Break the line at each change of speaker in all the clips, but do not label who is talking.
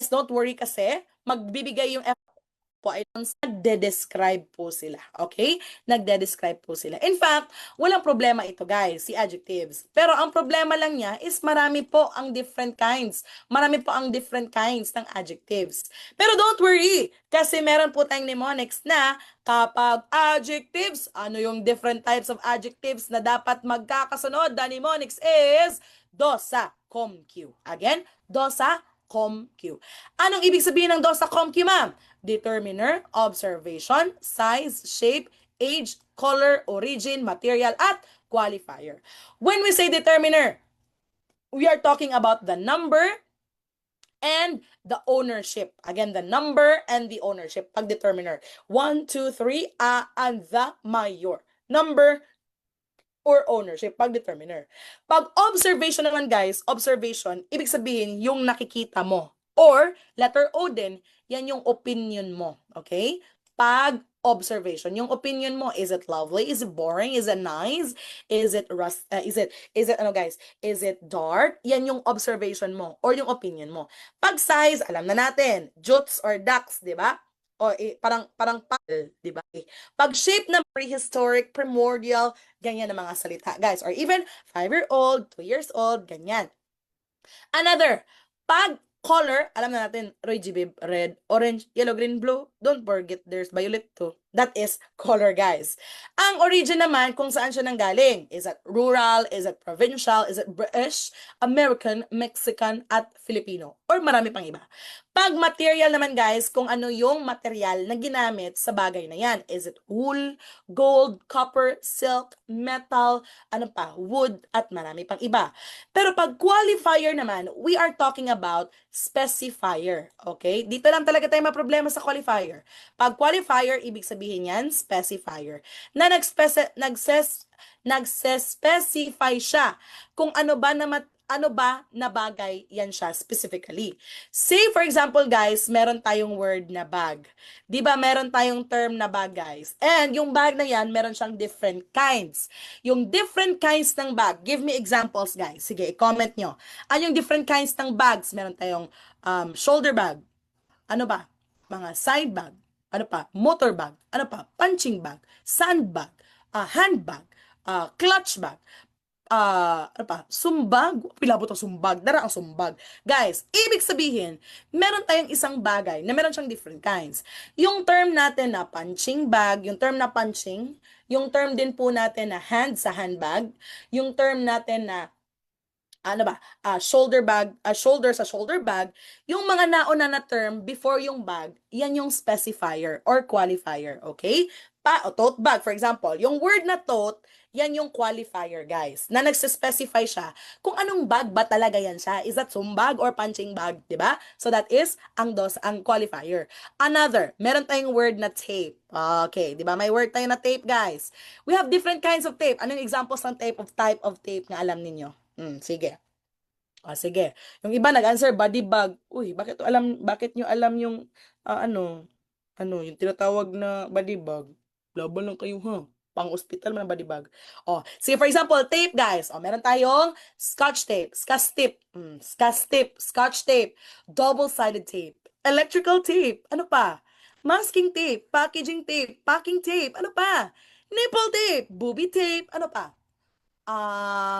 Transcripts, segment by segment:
don't worry kasi magbibigay yung po ay nagde-describe po sila. Okay? Nagde-describe po sila. In fact, walang problema ito guys, si adjectives. Pero ang problema lang niya is marami po ang different kinds. Marami po ang different kinds ng adjectives. Pero don't worry, kasi meron po tayong mnemonics na kapag adjectives, ano yung different types of adjectives na dapat magkakasunod? The mnemonics is dosa, comq. Again, dosa, comq. Anong ibig sabihin ng dosa, comq, ma'am? Determiner, observation, size, shape, age, color, origin, material, at qualifier. When we say determiner, we are talking about the number and the ownership. Again, the number and the ownership. Pag determiner. 1, 2, 3, and the mayor. Number or ownership. Pag determiner. Pag observation naman guys, observation, ibig sabihin yung nakikita mo. Or, letter O din, yan yung opinion mo. Okay? Pag observation, yung opinion mo, is it lovely? Is it boring? Is it nice? Is it ano guys? Is it dark? Yan yung observation mo or yung opinion mo. Pag size, alam na natin, jutes or ducks, di ba? O parang di ba? Pag shape na prehistoric, primordial, ganyan ang mga salita, guys. Or even 5-year-old, 2 years old, ganyan. Another, pag color, alam na natin, Roy G. red, orange, yellow, green, blue. Don't forget, there's violet too. That is color, guys. Ang origin naman, kung saan siya nanggaling. Is it rural? Is it provincial? Is it British, American, Mexican, at Filipino? Or marami pang iba. Pag material naman, guys, kung ano yung material na ginamit sa bagay na yan. Is it wool, gold, copper, silk, metal, ano pa, wood, at marami pang iba. Pero pag qualifier naman, we are talking about specifier. Okay? Dito lang talaga tayo problema sa qualifier. Pag qualifier, ibig sabihin yan, specifier. Na nagse-specify siya kung ano ba na bagay yan siya specifically. Say, for example, guys, meron tayong word na bag. Di ba meron tayong term na bag, guys? And yung bag na yan, meron siyang different kinds. Yung different kinds ng bag, give me examples, guys. Sige, i-comment nyo. Ano yung different kinds ng bags? Meron tayong shoulder bag. Ano ba? Mga side bag. Ano pa? Motor bag. Ano pa? Punching bag. Sandbag. Handbag. Clutch bag. Ano pa? Sumbag. Pilabot ang sumbag. Dara ang sumbag. Guys, ibig sabihin, meron tayong isang bagay na meron siyang different kinds. Yung term natin na punching bag, yung term na punching, yung term din po natin na hand sa handbag, yung term natin na ano ba, shoulder bag, shoulder sa shoulder bag, yung mga nauna na term before yung bag, yan yung specifier or qualifier, okay? Tote bag, for example, yung word na tote, yan yung qualifier, guys, na nagsispecify siya kung anong bag ba talaga yan siya. Is that sumbag or punching bag, di ba? So that is ang qualifier. Another, meron tayong word na tape. Okay, di ba? May word tayo na tape, guys. We have different kinds of tape. Anong examples ng type of tape na alam ninyo? Sige. Sige. Yung iba nag-answer body bag. Uy, bakit nyo alam yung yung tinatawag na body bag? Laban lang kayo, ha? Pang-hospital man ang body bag. Sige, for example, tape, guys. Meron tayong scotch tape, scotch tape, double-sided tape, electrical tape, ano pa? Masking tape, packaging tape, packing tape, ano pa? Nipple tape, booby tape, ano pa?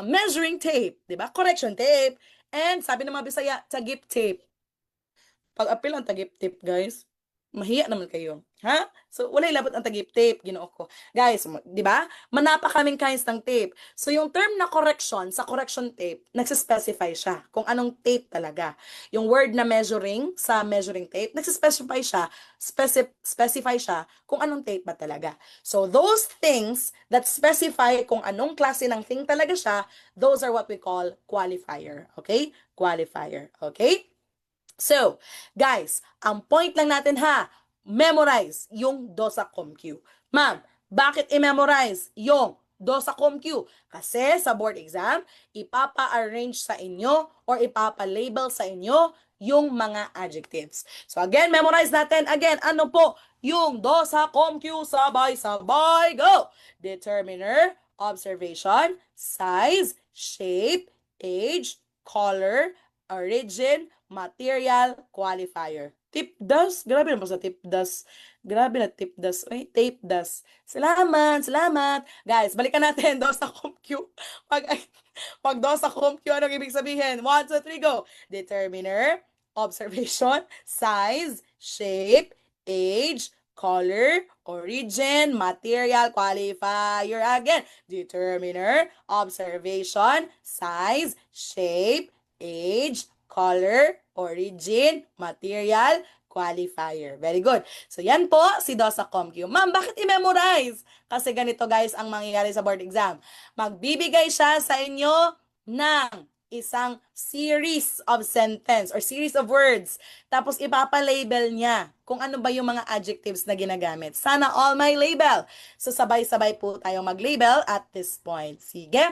Measuring tape, di ba? Correction tape. And sabi ng mga Bisaya, tagip tape. Pag-apil ang tagip tape, guys. Mahiya naman kayo. Ha? So, wala ilabot ang tagip tape, ginoo ko. Guys, di ba? Manapa kaming kinds ng tape. So, yung term na correction, sa correction tape, nagsispecify siya kung anong tape talaga. Yung word na measuring, sa measuring tape, nagsispecify siya, specify siya kung anong tape ba talaga. So, those things that specify kung anong klase ng thing talaga siya, those are what we call qualifier. Okay? Qualifier. Okay? So, guys, ang point lang natin memorize yung dosa comq. Ma'am, bakit i-memorize yung dosa comq? Kasi sa board exam, ipapa-arrange sa inyo or ipapa-label sa inyo yung mga adjectives. So again, memorize natin. Again, ano po yung dosa comq? Sabay-sabay, go! Determiner, observation, size, shape, age, color, origin, material qualifier. Tip das. Grabe na sa tip das. Grabe na tip das. Ay, tape das. Salamat, salamat. Guys, balikan natin do sa COMQ. Pag do sa COMQ, anong ibig sabihin? 1, 2, 3, go. Determiner, observation, size, shape, age, color, origin, material qualifier. Again, determiner, observation, size, shape, age, color, origin, material, qualifier. Very good. So, yan po si DOSA COMQ. Ma'am, bakit i-memorize? Kasi ganito guys ang mangyayari sa board exam. Magbibigay siya sa inyo ng isang series of sentence or series of words. Tapos ipapalabel niya kung ano ba yung mga adjectives na ginagamit. Sana all may label. So sabay-sabay po tayong mag-label at this point. Sige.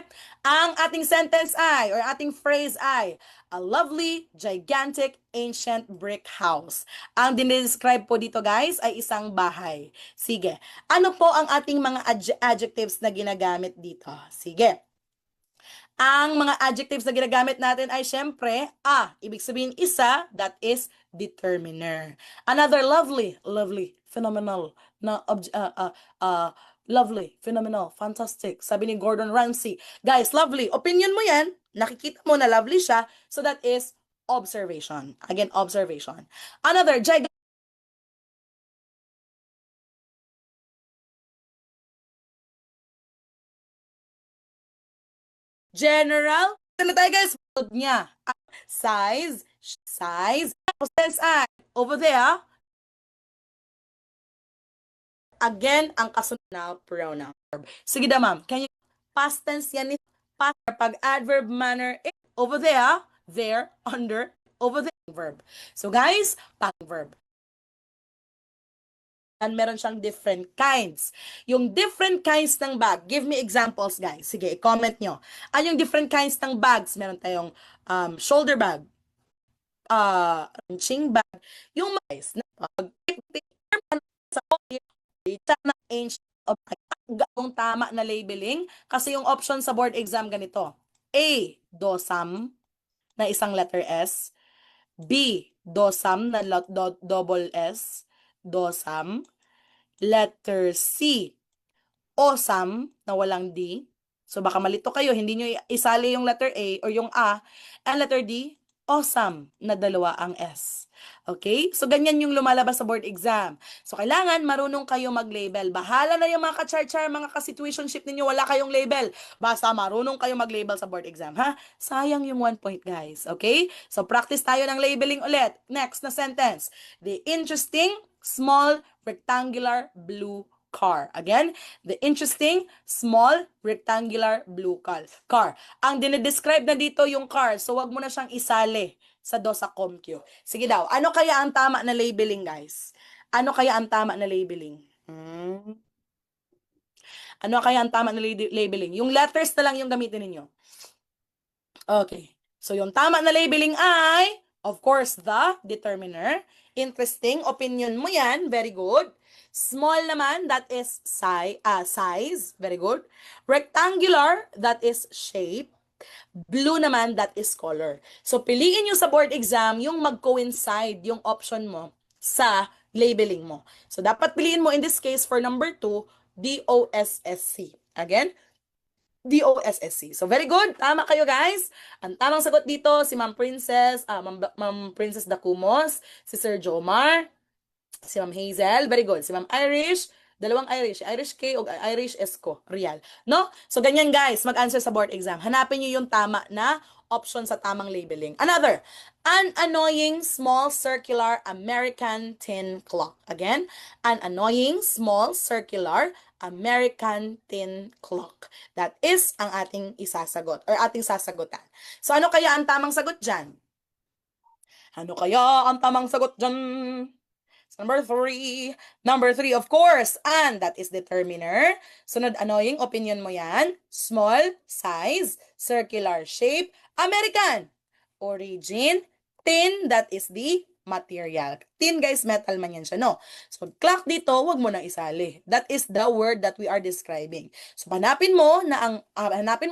Ang ating sentence ay or ating phrase ay a lovely, gigantic, ancient brick house. Ang dinidescribe po dito guys ay isang bahay. Sige. Ano po ang ating mga adjectives na ginagamit dito? Sige. Ang mga adjectives na ginagamit natin ay syempre, ibig sabihin isa, that is determiner. Another lovely, phenomenal, lovely, phenomenal, fantastic. Sabi ni Gordon Ramsay. Guys, lovely. Opinion mo yan. Nakikita mo na lovely siya. So that is observation. Again, observation. Another, general. Ano tayo guys? Niya. Size. Sense ay. Over there. Again, ang kasunod na pronoun. Sige da ma'am. Can you past tense yan? Past pag adverb manner. Over there. There. Under. Over there. Verb. So guys, pang verb. And meron siyang different kinds. Yung different kinds ng bag, give me examples guys. Sige, i-comment nyo. Yung different kinds ng bags? Meron tayong shoulder bag, punching bag, yung guys, na pag sa ancient gawang tama na labeling kasi yung option sa board exam ganito. A, dosam na isang letter S. B, dosam na double S. Dosam. Letter C, osam na walang D. So baka malito kayo, hindi nyo isali yung letter A or yung A. And letter D, awesome na dalawa ang S. Okay? So ganyan yung lumalabas sa board exam. So kailangan marunong kayo mag-label. Bahala na yung mga ka-char-char, mga ka-situationship ninyo, wala kayong label. Basta marunong kayo mag-label sa board exam, ha? Sayang yung 1 point, guys. Okay? So practice tayo ng labeling ulit. Next na sentence. The interesting, small, rectangular, blue car. Again, the interesting, small, rectangular, blue car. Ang dinidescribe na dito yung car, so wag mo na siyang isali sa DOSA COMQ. Sige daw, ano kaya ang tama na labeling, guys? Ano kaya ang tama na labeling? Ano kaya ang tama na labeling? Yung letters na lang yung gamitin ninyo. Okay. So, yung tama na labeling ay, of course, the determiner. Interesting. Opinion mo yan. Very good. Small naman, that is size. Very good. Rectangular, that is shape. Blue naman, that is color. So, piliin nyo sa board exam yung mag-coincide yung option mo sa labeling mo. So, dapat piliin mo in this case for number 2, DOSSC. Again, DOSSC. So, very good. Tama kayo, guys. Ang tamang sagot dito, si Ma'am Princess, Ma'am Princess Dacumos, si Sir Jomar, si Ma'am Hazel. Very good. Si Ma'am Irish, dalawang Irish. Irish K o Irish Esco. Real. No? So, ganyan, guys. Mag-answer sa board exam. Hanapin nyo yung tama na option sa tamang labeling. Another, an annoying small circular American tin clock. Again, an annoying small circular American tin clock. That is ang ating isasagot or ating sasagutan. So, ano kaya ang tamang sagot dyan? Ano kaya ang tamang sagot dyan? Number 3. Number 3, of course. And that is determiner. Sunod, annoying. Opinion mo yan. Small, size, circular shape, American. Origin, tin, that is the material. Tin, guys, metal man yan siya, no? So, clock dito, wag mo nang isali. That is the word that we are describing. So, hanapin mo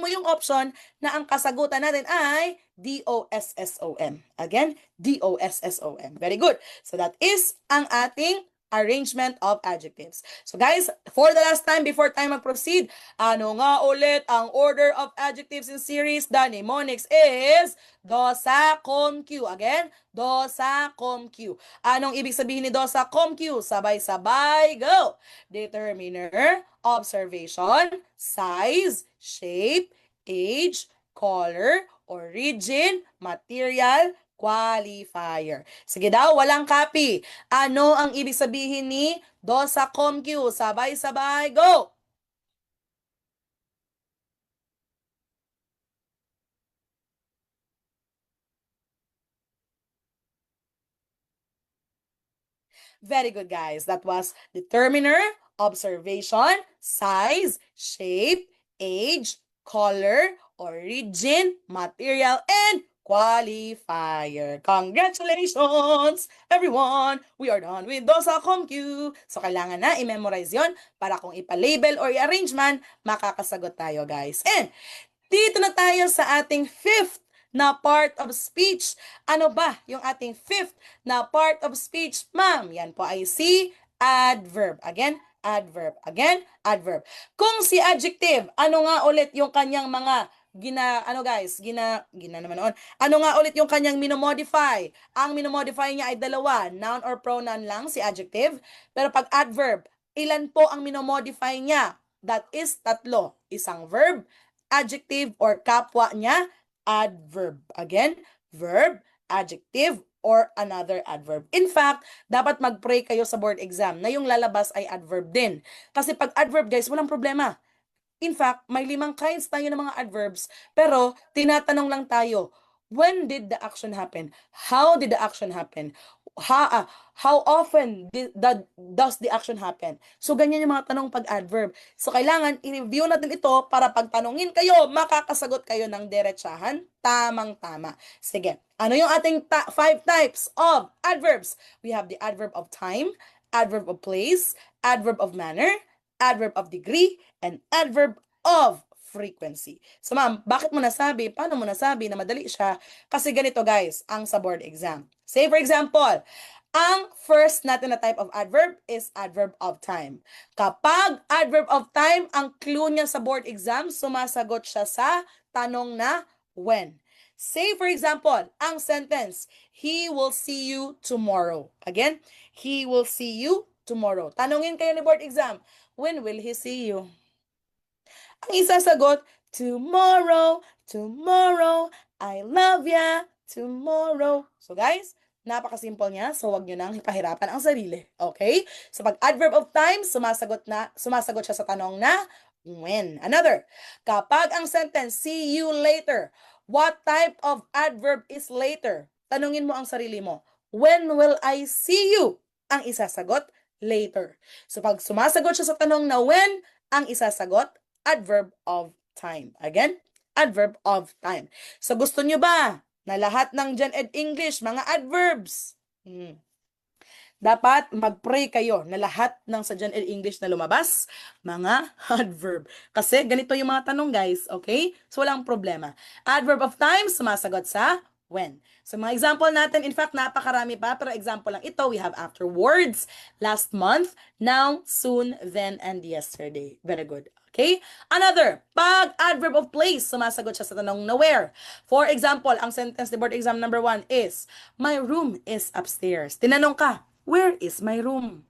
yung option na ang kasagutan natin ay DOSSOM. Again, DOSSOM. Very good. So, that is ang ating arrangement of adjectives. So guys, for the last time, before tayo mag-proceed, ano nga ulit ang order of adjectives in series? The mnemonics is dosa com Q. Again, dosa com Q. Anong ibig sabihin ni dosa com Q? Sabay-sabay, go! Determiner, observation, size, shape, age, color, origin, material, qualifier. Sige daw, walang copy. Ano ang ibig sabihin ni dosa com Q? Sabay-sabay, go! Very good, guys. That was determiner, observation, size, shape, age, color, origin, material, and qualifier. Congratulations, everyone! We are done with dosa com Q. So, kailangan na i-memorize yon para kung ipa-label or i-arrange man, makakasagot tayo, guys. And, dito na tayo sa ating fifth na part of speech. Ano ba yung ating fifth na part of speech, ma'am? Yan po ay si adverb. Again, adverb. Again, adverb. Kung si adjective, ano nga ulit yung kanyang mga gina naman noon. Ano nga ulit yung kanyang minomodify? Ang minomodify niya ay dalawa, noun or pronoun lang, si adjective. Pero pag adverb, ilan po ang minomodify niya? That is tatlo. Isang verb, adjective, or kapwa niya, adverb. Again, verb, adjective, or another adverb. In fact, dapat mag-pray kayo sa board exam na yung lalabas ay adverb din. Kasi pag adverb, guys, walang problema. In fact, may 5 kinds tayo ng mga adverbs, pero tinatanong lang tayo, when did the action happen? How did the action happen? How often does the action happen? So, ganyan yung mga tanong pag adverb. So, kailangan i-review natin ito para pag tanungin kayo, makakasagot kayo ng diretsahan, tamang-tama. Sige, ano yung ating 5 types of adverbs? We have the adverb of time, adverb of place, adverb of manner, adverb of degree, and adverb of frequency. So ma'am, bakit mo nasabi? Paano mo nasabi na madali siya? Kasi ganito guys, ang sa board exam. Say for example, ang first natin na type of adverb is adverb of time. Kapag adverb of time, ang clue niya sa board exam, sumasagot siya sa tanong na when. Say for example, ang sentence, he will see you tomorrow. Again, he will see you tomorrow. Tanungin kayo ni board exam, when will he see you? Ang isasagot, tomorrow, tomorrow, I love ya, tomorrow. So guys, napakasimple niya, so wag nyo nang ipahirapan ang sarili. Okay? So pag adverb of time, sumasagot siya sa tanong na when. Another, kapag ang sentence, see you later, what type of adverb is later? Tanungin mo ang sarili mo, when will I see you? Ang isasagot, later. So pag sumasagot siya sa tanong na when, ang isasagot, adverb of time. Again, adverb of time. So gusto nyo ba na lahat ng Gen Ed English, mga adverbs? Dapat mag-pray kayo na lahat ng sa Gen Ed English na lumabas, mga adverb. Kasi ganito yung mga tanong guys, okay? So walang problema. Adverb of time, sumasagot sa when. So mga example natin, in fact, napakarami pa, pero example lang ito, we have afterwards, last month, now, soon, then, and yesterday. Very good. Okay? Another, pag adverb of place, sumasagot siya sa tanong na where. For example, ang sentence ni board exam number 1 is, my room is upstairs. Tinanong ka, where is my room?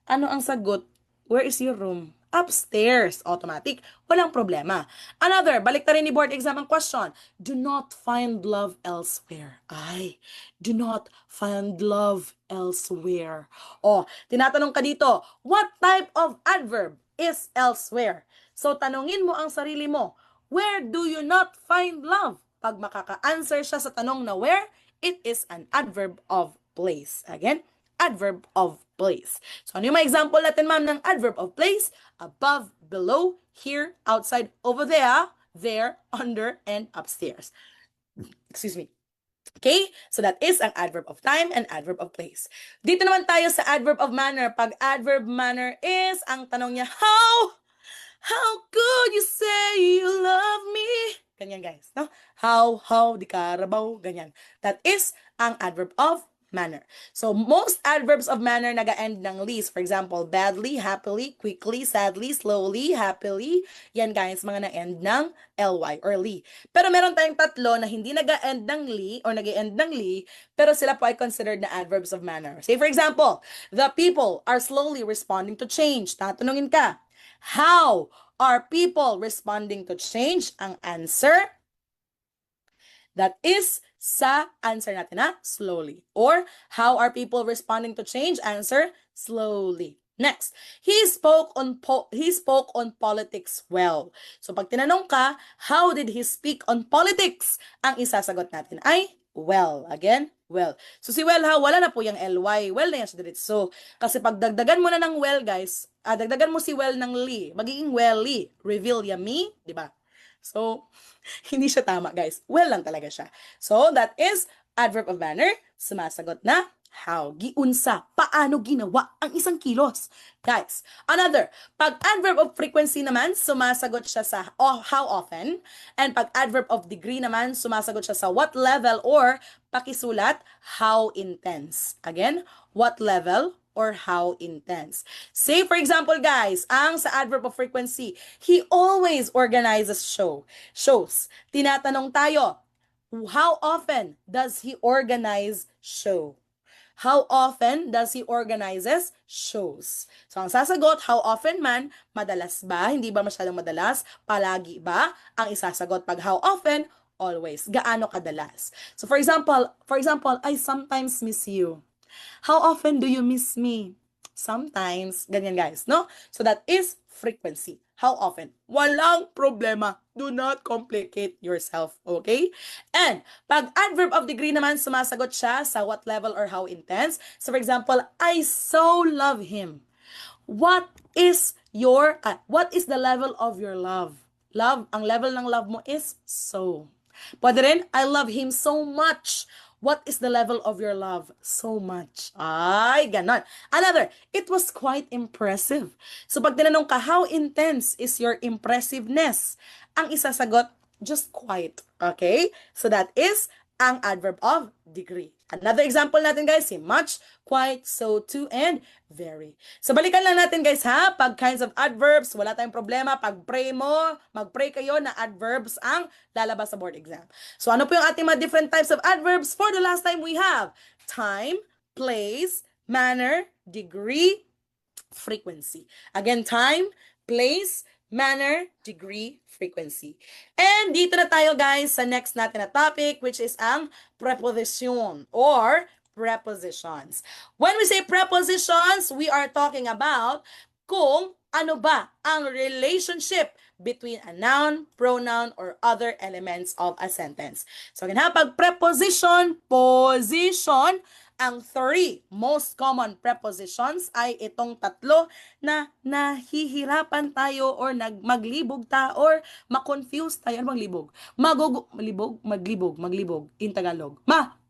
Ano ang sagot? Where is your room? Upstairs. Automatic. Walang problema. Another, balik na rin ni board exam ang question. Do not find love elsewhere. Ay, do not find love elsewhere. Tinatanong ka dito, what type of adverb is elsewhere? So, tanungin mo ang sarili mo, where do you not find love? Pag makaka-answer siya sa tanong na where, it is an adverb of place. Again, adverb of place. So, ano yung mga example natin, ma'am, ng adverb of place? Above, below, here, outside, over there, under, and upstairs. Excuse me. Okay? So that is ang adverb of time and adverb of place. Dito naman tayo sa adverb of manner. Pag adverb manner is, ang tanong niya, how could you say you love me? Ganyan guys, no? How, di karabaw, ganyan. That is ang adverb of manner. So, most adverbs of manner naga-end ng least. For example, badly, happily, quickly, sadly, slowly, happily. Yan guys, mga na-end ng ly or li. Pero meron tayong tatlo na hindi naga-end ng li or nag-end ng li, pero sila po ay considered na adverbs of manner. Say for example, the people are slowly responding to change. Tatanungin ka, how are people responding to change? Ang answer, that is sa answer natin na slowly. Or, how are people responding to change? Answer, slowly. Next, he spoke on politics well. So pag tinanong ka, how did he speak on politics? Ang isasagot natin ay well. Again, well. So si well ha, wala na po yung ly. Well na yan siya diretso. Kasi pag dagdagan mo na ng well guys, dagdagan mo si well ng li, magiging welly. Reveal ya me, di ba? So, hindi siya tama, guys. Well lang talaga siya. So, that is adverb of manner. Sumasagot na how. Giunsa. Paano ginawa ang isang kilos. Guys, another. Pag adverb of frequency naman, sumasagot siya sa how often. And pag adverb of degree naman, sumasagot siya sa what level or pakisulat, how intense. Again, what level or how intense. Say for example guys, ang sa adverb of frequency, he always organizes shows. Tinatanong tayo, how often does he organize show? How often does he organizes shows? So ang sasagot, how often man, madalas ba? Hindi ba masyadong madalas? Palagi ba? Ang isasagot pag how often, always. Gaano kadalas? So for example, I sometimes miss you. How often do you miss me? Sometimes. Ganyan guys, no? So that is frequency. How often? Walang problema. Do not complicate yourself, okay? And pag adverb of degree naman, sumasagot siya sa what level or how intense. So for example, I so love him. What is the level of your love? Love, ang level ng love mo is so. Pwede rin, I love him so much. What is the level of your love? So much. Ay, ganon. Another, it was quite impressive. So pag tinanong ka, how intense is your impressiveness? Ang isasagot, just quite. Okay? So that is ang adverb of degree. Another example natin guys, si much, quite, so, to, and very. So balikan lang natin guys ha, pag kinds of adverbs, wala tayong problema. Pag pray mo, mag-pray kayo na adverbs ang lalabas sa board exam. So ano po yung ating mga different types of adverbs? For the last time we have time, place, manner, degree, frequency. Again, time, place, manner, degree, frequency. And dito na tayo guys sa next natin na topic which is ang preposition or prepositions. When we say prepositions, we are talking about kung ano ba ang relationship between a noun, pronoun, or other elements of a sentence. So again ha, pag preposition, position, ang three most common prepositions ay itong tatlo na nahihirapan tayo or maglibog or ma-confuse tayo. Ano bang libog? Maglibog in Tagalog.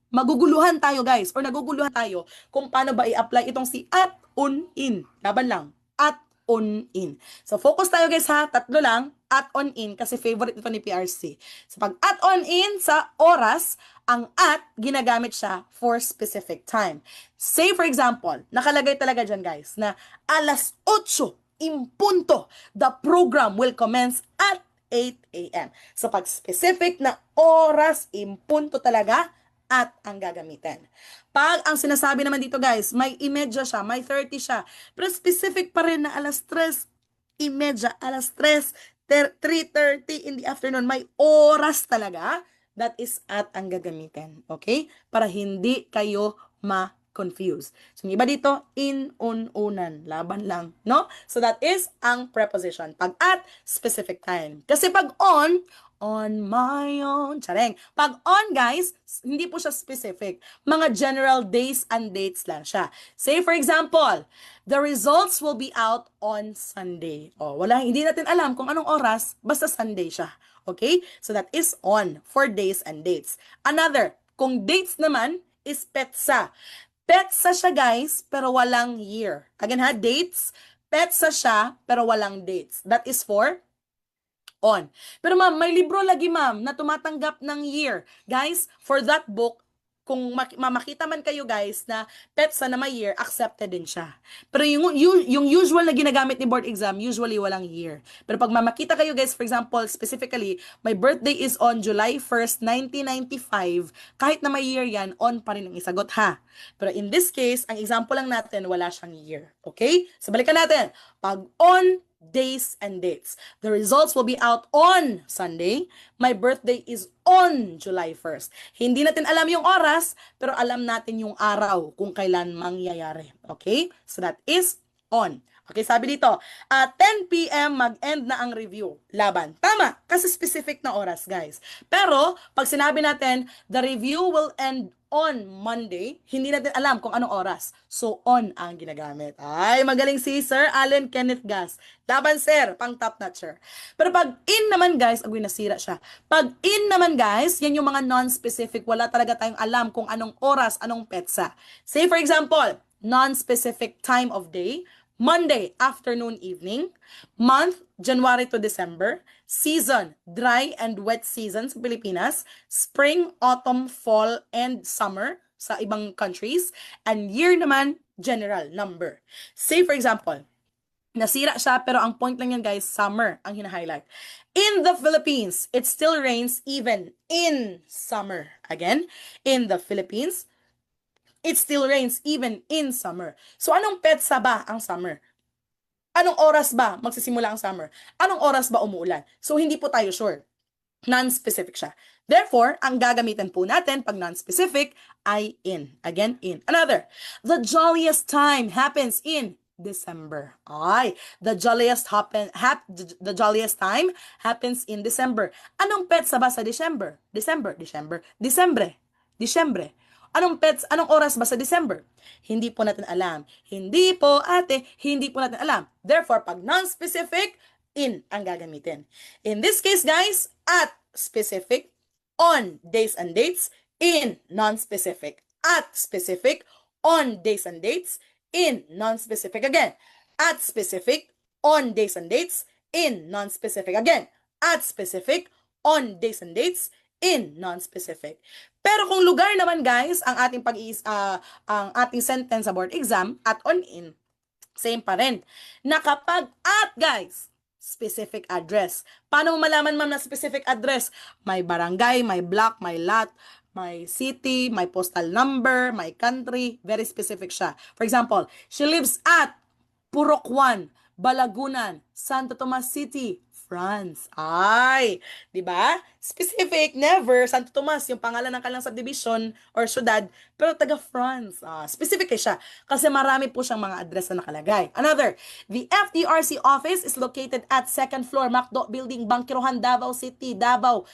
Maguguluhan tayo guys or naguguluhan tayo kung paano ba i-apply itong si at, on, in. Laban lang. At, on, in. So focus tayo guys ha, tatlo lang. At, on, in kasi favorite ito ni PRC. So pag at, on, in sa oras, ang at, ginagamit siya for specific time. Say for example, nakalagay talaga dyan guys, na alas 8 in punto, the program will commence at 8 a.m. So pag specific na oras, in punto talaga, at ang gagamitin. Pag ang sinasabi naman dito guys, may imedya siya, may 30 siya, pero specific pa rin na alas 3:30, alas 3:30 in the afternoon, may oras talaga, that is at ang gagamitin. Okay? Para hindi kayo ma-confuse. So, yung iba dito, in, unan. Laban lang. No? So, that is ang preposition. Pag at, specific time. Kasi pag on my own. Tsareng. Pag on, guys, hindi po siya specific. Mga general days and dates lang siya. Say, for example, the results will be out on Sunday. Hindi natin alam kung anong oras, basta Sunday siya. Okay? So that is on for days and dates. Another, Kung dates naman is petsa. Petsa siya guys, pero walang year. Again ha, dates, petsa siya, pero walang dates. That is for on. Pero ma'am, may libro lagi ma'am na tumatanggap ng year. Guys, for that book, kung makita man kayo guys na petsa na may year, accepted din siya. Pero yung usual na ginagamit ni board exam, usually walang year. Pero pag mamakita kayo guys, for example, specifically, my birthday is on July 1st, 1995, kahit na may year yan, on pa rin ang isagot ha. Pero in this case, ang example lang natin, wala siyang year. Okay? So balikan natin. Pag on, days and dates. The results will be out on Sunday. My birthday is on July 1st. Hindi natin alam yung oras, pero alam natin yung araw kung kailan mangyayari. Okay? So that is on. Okay, sabi dito, 10 p.m. mag-end na ang review. Laban. Tama, kasi specific na oras, guys. Pero, pag sinabi natin, the review will end on Monday, hindi natin alam kung anong oras. So, on ang ginagamit. Ay, magaling si Sir Allen Kenneth Gas. Laban, sir, pang top notcher. Pero pag in naman, guys, agoy, nasira siya. Pag in naman, guys, yan yung mga non-specific. Wala talaga tayong alam kung anong oras, anong petsa. Say, for example, non-specific time of day, Monday, afternoon, evening. Month, January to December. Season, dry and wet season sa Pilipinas. Spring, autumn, fall, and summer sa ibang countries. And year naman, general, number. Say for example, nasira siya pero ang point lang yan guys, summer ang hina-highlight. In the Philippines, it still rains even in summer. Again, in the Philippines, it still rains even in summer. So, anong petsa ba ang summer? Anong oras ba magsisimula ang summer? Anong oras ba umuulan? So, hindi po tayo sure. Non-specific siya. Therefore, ang gagamitin po natin pag non-specific ay in. Again, in. Another, the jolliest time happens in December. Ay, the jolliest time happens in December. Anong petsa ba sa December? Disyembre. Anong oras ba sa December? Hindi po natin alam. Hindi po natin alam. Therefore, pag non-specific, in ang gagamitin. In this case, guys, at specific, on days and dates, in non-specific. At specific, on days and dates, in non-specific. Again, at specific, on days and dates, in non-specific. Again, at specific, on days and dates, in non-specific. Pero kung lugar naman guys, ang ating sentence sa board exam, at on in, same pa rin. Na kapag at guys, specific address. Paano mo malaman ma'am na specific address? May barangay, may block, may lot, may city, may postal number, may country, very specific siya. For example, she lives at Purok 1, Balagunan, Santo Tomas City, France. Ay, 'di ba? Specific, never Santo Tomas yung pangalan ng kanilang subdivision or syudad, pero taga France. Specific siya kasi marami po siyang mga address na nakalagay. Another, the FDRC office is located at second floor Macdo Building, Bangkirohan, Davao City, Davao,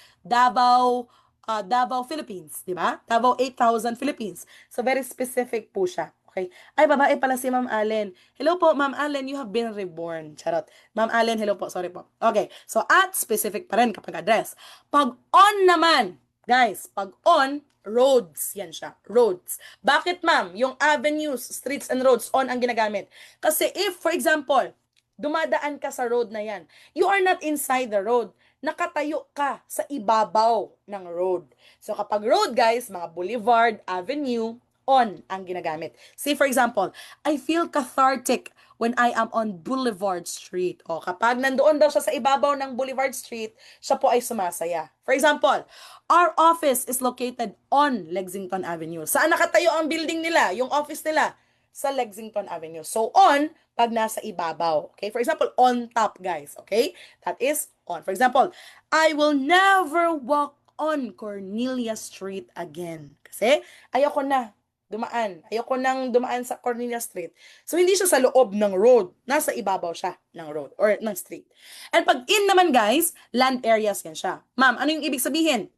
Philippines, 'di ba? Davao 8,000 Philippines. So very specific po siya. Okay. Ay, babae pala si Ma'am Allen. Hello po, Ma'am Allen, you have been reborn. Charot. Ma'am Allen, hello po. Sorry po. Okay. So, at specific pa rin kapag address. Pag on naman, guys, pag on, roads. Yan siya. Roads. Bakit, ma'am? Yung avenues, streets, and roads, on ang ginagamit. Kasi if, for example, dumadaan ka sa road na yan, you are not inside the road. Nakatayo ka sa ibabaw ng road. So, kapag road, guys, mga boulevard, avenue, on ang ginagamit. Say for example, I feel cathartic when I am on Boulevard Street. O kapag nandoon daw siya sa ibabaw ng Boulevard Street, siya po ay sumasaya. For example, our office is located on Lexington Avenue. Saan nakatayo ang building nila? Yung office nila? Sa Lexington Avenue. So on, pag nasa ibabaw. Okay? For example, on top, guys. Okay? That is on. For example, I will never walk on Cornelia Street again. Kasi ayoko na dumaan. Ayoko nang dumaan sa Cornelia Street. So, hindi siya sa loob ng road. Nasa ibabaw siya ng road or ng street. And pag in naman, guys, land areas yan siya. Ma'am, ano yung ibig sabihin?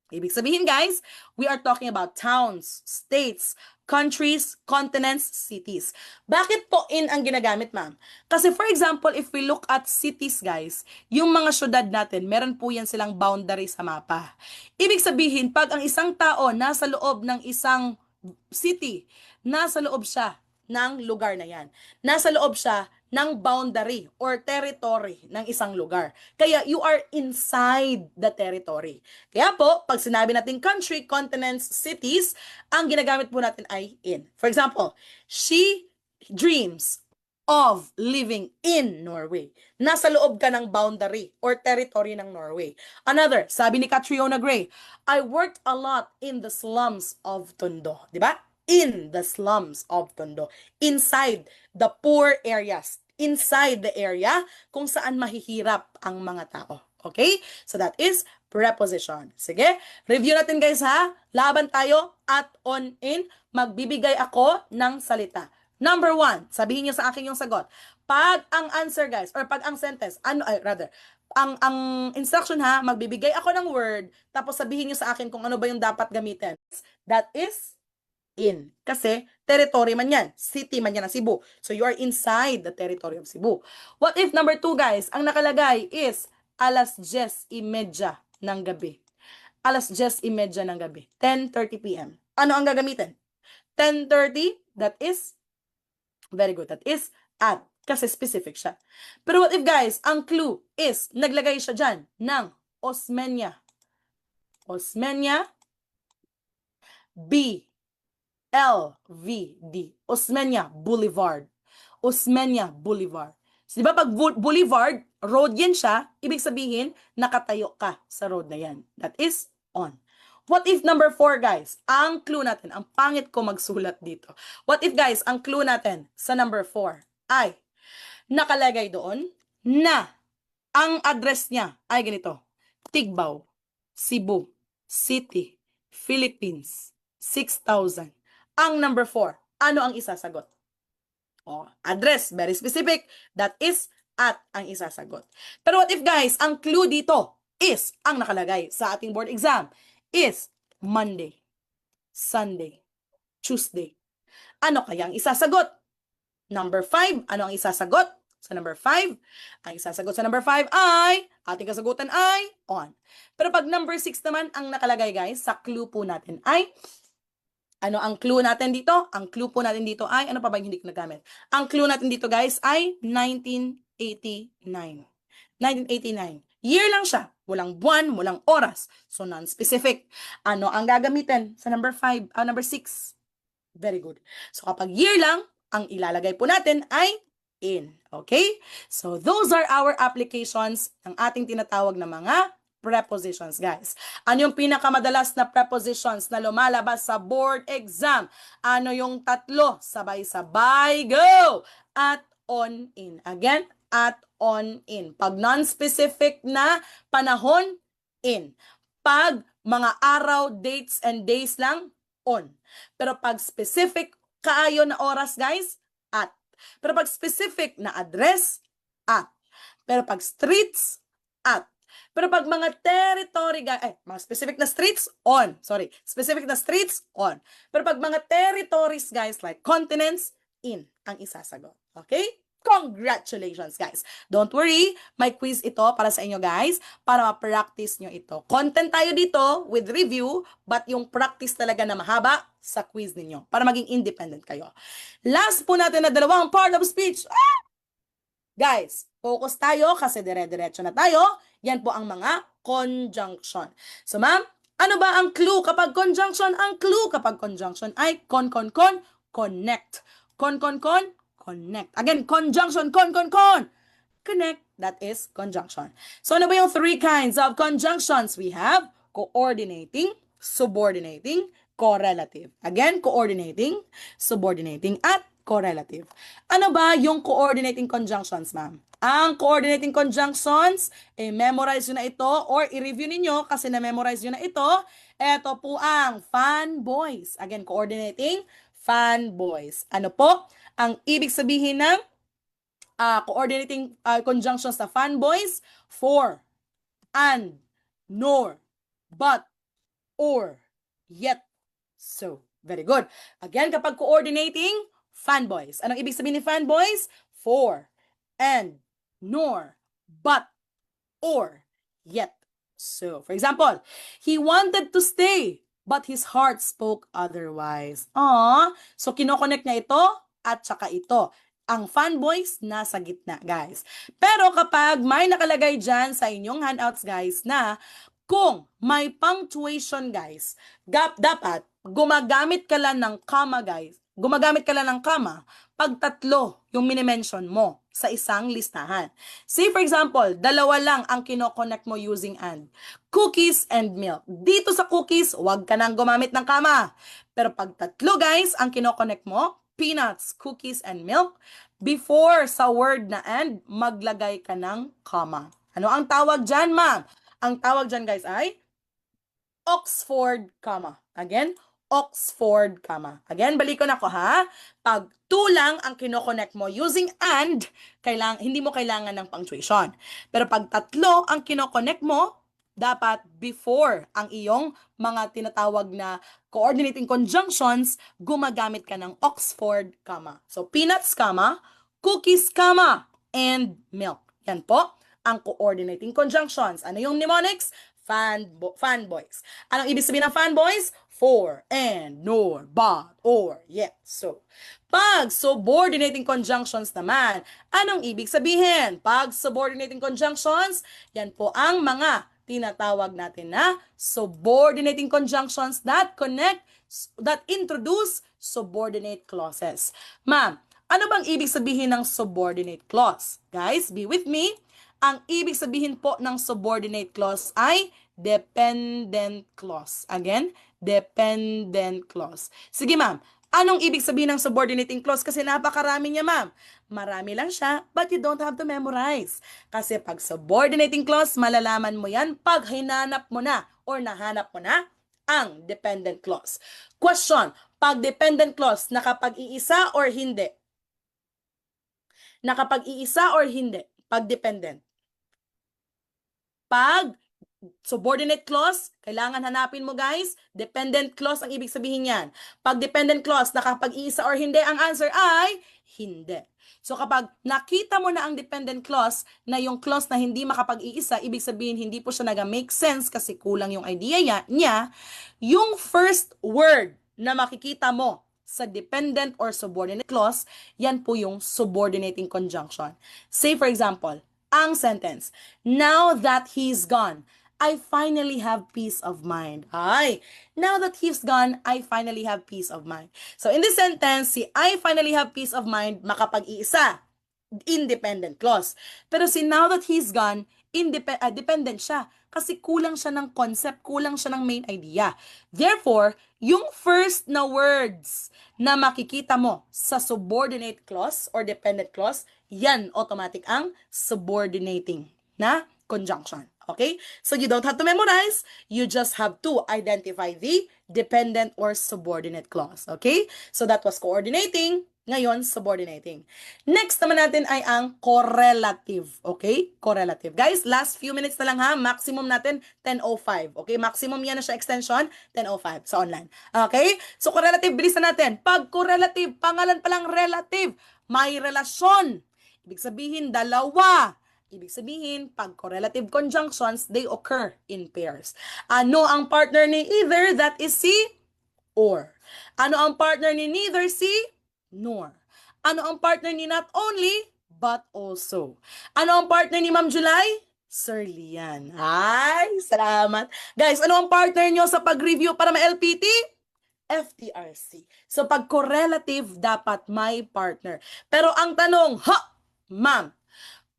Ibig sabihin, guys, we are talking about towns, states, countries, continents, cities. Bakit po in ang ginagamit, ma'am? Kasi for example, if we look at cities, guys, yung mga syudad natin, meron po yan silang boundary sa mapa. Ibig sabihin, pag ang isang tao nasa loob ng isang city, nasa loob siya ng lugar na yan. Nasa loob siya ng boundary or territory ng isang lugar. Kaya you are inside the territory. Kaya po, pag sinabi natin country, continents, cities, ang ginagamit po natin ay in. For example, she dreams of living in Norway. Nasa loob ka ng boundary or territory ng Norway. Another, sabi ni Catriona Gray, I worked a lot in the slums of Tondo. Di ba? In the slums of Tondo. Inside the poor areas. Inside the area kung saan mahihirap ang mga tao. Okay? So that is preposition. Sige? Review natin guys ha. Laban tayo at on in. Magbibigay ako ng salita. Number 1, sabihin niyo sa akin yung sagot. Pag ang answer guys, or pag ang sentence, ang instruction ha, magbibigay ako ng word, tapos sabihin niyo sa akin kung ano ba yung dapat gamitin. That is in. Kasi territory man yan. City man yan ng Cebu. So you are inside the territory of Cebu. What if number 2 guys, ang nakalagay is alas 10:30 ng gabi. Alas 10:30 ng gabi. 10:30 p.m. Ano ang gagamitin? 10:30, that is very good. That is at. Kasi specific siya. Pero what if guys, ang clue is, naglagay siya dyan ng Osmeña. Osmeña BLVD. Osmeña Boulevard. Osmeña Boulevard. So, di ba pag boulevard, road yan siya, ibig sabihin, nakatayo ka sa road na yan. That is on. What if number 4, guys? Ang clue natin, ang pangit ko magsulat dito. What if, guys, ang clue natin sa number 4 ay nakalagay doon na ang address niya ay ganito. Tigbao, Cebu City, Philippines, 6,000. Ang number 4, ano ang isasagot? Oh, address, very specific. That is at ang isasagot. Pero what if, guys, ang clue dito is, ang nakalagay sa ating board exam, is Monday, Sunday, Tuesday. Ano kaya ang isasagot? Number 5, ano ang isasagot sa number 5? Ang isasagot sa number 5 ay, ating kasagutan ay on. Pero pag number 6 naman, ang nakalagay guys, sa clue po natin ay, ano ang clue natin dito? Ang clue po natin dito ay, ano pa ba yung hindi ko nagamit? Ang clue natin dito guys ay 1989. 1989. Year lang siya. Walang buwan, walang oras. So, non-specific. Ano ang gagamitin sa number 5, number 6? Very good. So, kapag year lang, ang ilalagay po natin ay in. Okay? So, those are our applications ng ating tinatawag na mga prepositions, guys. Ano yung pinakamadalas na prepositions na lumalabas sa board exam? Ano yung tatlo? Sabay-sabay, go! At, on, in. Again, at, on, in. Pag non-specific na panahon, in. Pag mga araw, dates, and days lang, on. Pero pag specific kaayo na oras, guys, at. Pero pag specific na address, at. Pero pag streets, at. Pero pag mga territory, mga specific na streets, on. Sorry, specific na streets, on. Pero pag mga territories, guys, like continents, in ang isasagot. Okay? Congratulations, guys. Don't worry, may quiz ito para sa inyo, guys, para ma-practice nyo ito. Content tayo dito with review, but yung practice talaga na mahaba sa quiz ninyo para maging independent kayo. Last po natin na dalawang part of speech. Guys, focus tayo kasi dire-diretso na tayo. Yan po ang mga conjunction. So, ma'am, ano ba ang clue kapag conjunction? Ang clue kapag conjunction ay connect. Connect. Again, conjunction, connect. That is conjunction. So, ano ba yung 3 kinds of conjunctions? We have coordinating, subordinating, correlative. Again, coordinating, subordinating, at correlative. Ano ba yung coordinating conjunctions, ma'am? Ang coordinating conjunctions, memorize nyo na ito or i-review ninyo kasi na-memorize nyo na ito. Ito po ang fanboys. Again, coordinating, fanboys. Ano po ang ibig sabihin ng coordinating conjunctions sa fanboys? For, and, nor, but, or, yet, so. Very good. Again, kapag coordinating, fanboys. Anong ibig sabihin ni fanboys? For, and, nor, but, or, yet. So, for example, he wanted to stay, but his heart spoke otherwise. So kinoconnect niya ito at saka ito. Ang fanboys nasa gitna, guys. Pero kapag may nakalagay dyan sa inyong handouts, guys, na kung may punctuation, guys, dapat gumagamit ka lang ng comma, guys. Gumagamit ka lang ng comma pag tatlo yung minimension mo sa isang listahan. Say for example, dalawa lang ang kinoconnect mo using and. Cookies and milk. Dito sa cookies, wag ka nang gumamit ng comma. Pero pag tatlo, guys, ang kinoconnect mo, peanuts, cookies, and milk, before sa word na and, maglagay ka ng comma. Ano ang tawag dyan, ma'am? Ang tawag dyan, guys, ay Oxford, comma. Again, Oxford, comma. Again, balikan ako, ha? Pag to lang ang kinoconnect mo using and, hindi mo kailangan ng punctuation. Pero pag tatlo ang kinoconnect mo, dapat before ang iyong mga tinatawag na coordinating conjunctions, gumagamit ka ng Oxford, comma. So, peanuts, comma, cookies, comma, and milk. Yan po ang coordinating conjunctions. Ano yung mnemonics? Fanboys. Anong ibig sabihin ng fanboys? For, and, nor, but, or, yet. So, pag subordinating conjunctions naman, anong ibig sabihin? Pag subordinating conjunctions, yan po ang mga tinatawag natin na subordinating conjunctions that introduce subordinate clauses. Ma'am, ano bang ibig sabihin ng subordinate clause? Guys, be with me. Ang ibig sabihin po ng subordinate clause ay dependent clause. Again, dependent clause. Sige, ma'am. Anong ibig sabihin ng subordinating clause? Kasi napakarami niya, ma'am. Marami lang siya, but you don't have to memorize. Kasi pag subordinating clause, malalaman mo yan pag hinanap mo na or nahanap mo na ang dependent clause. Question, pag dependent clause, nakapag-iisa or hindi? Nakapag-iisa or hindi? Pag dependent. Pag subordinate clause, kailangan hanapin mo, guys. Dependent clause ang ibig sabihin yan. Pag dependent clause, nakapag-iisa or hindi, ang answer ay hindi. So kapag nakita mo na ang dependent clause na yung clause na hindi makapag-iisa, ibig sabihin hindi po siya nag-make sense kasi kulang yung idea niya, yung first word na makikita mo sa dependent or subordinate clause, yan po yung subordinating conjunction. Say for example, ang sentence, now that he's gone, I finally have peace of mind. Now that he's gone, I finally have peace of mind. So in this sentence, si I finally have peace of mind, makapag-iisa, independent clause. Pero si now that he's gone, dependent siya. Kasi kulang siya ng concept, kulang siya ng main idea. Therefore, yung first na words na makikita mo sa subordinate clause or dependent clause, yan automatic ang subordinating na conjunction. Okay? So you don't have to memorize. You just have to identify the dependent or subordinate clause. Okay? So that was coordinating. Ngayon, subordinating. Next naman natin ay ang correlative. Okay? Correlative. Guys, last few minutes na lang ha. Maximum natin, 10:05. Okay? Maximum yan na siya extension, 10:05 sa online. Okay? So correlative, bilisan natin. Pag correlative, pangalan pa lang relative, may relasyon. Ibig sabihin, dalawa. Ibig sabihin, pag correlative conjunctions, they occur in pairs. Ano ang partner ni either? That is si or. Ano ang partner ni neither? Si nor. Ano ang partner ni not only, but also? Ano ang partner ni Ma'am July? Sir Lian. Ay, salamat. Guys, ano ang partner nyo sa pag-review para ma-LPT? FTRC. So, pag correlative, dapat may partner. Pero ang tanong, ma'am,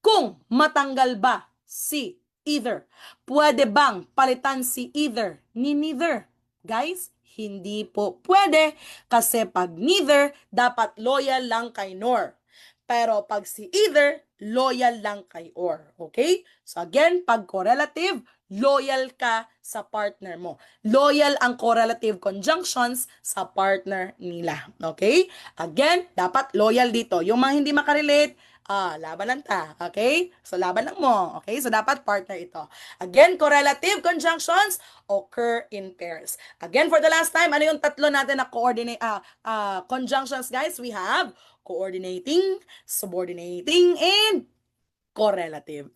kung matanggal ba si either, pwede bang palitan si either ni neither? Guys, hindi po pwede kasi pag neither, dapat loyal lang kay nor. Pero pag si either, loyal lang kay or. Okay? So again, pag correlative, loyal ka sa partner mo. Loyal ang correlative conjunctions sa partner nila. Okay? Again, dapat loyal dito. Yung mga hindi makarelate, Laban lang ta. Okay? So, laban lang mo. Okay? So, dapat partner ito. Again, correlative conjunctions occur in pairs. Again, for the last time, ano yung tatlo natin na conjunctions, guys? We have coordinating, subordinating, and correlative.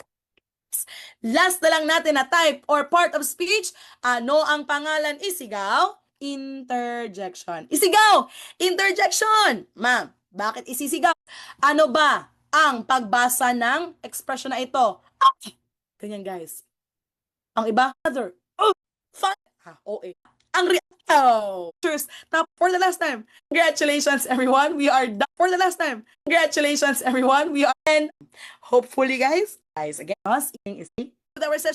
Last na lang natin na type or part of speech. Ano ang pangalan? Isigaw? Interjection. Isigaw! Interjection! Ma'am, bakit isisigaw? Ano ba ang pagbasa ng expression na ito? Ganyan, guys. Ang iba, other. Oh, fun. OA. Ang cheers. For the last time. Congratulations, everyone. We are done. For the last time. Congratulations, everyone. We are and hopefully, guys, again, us with our session.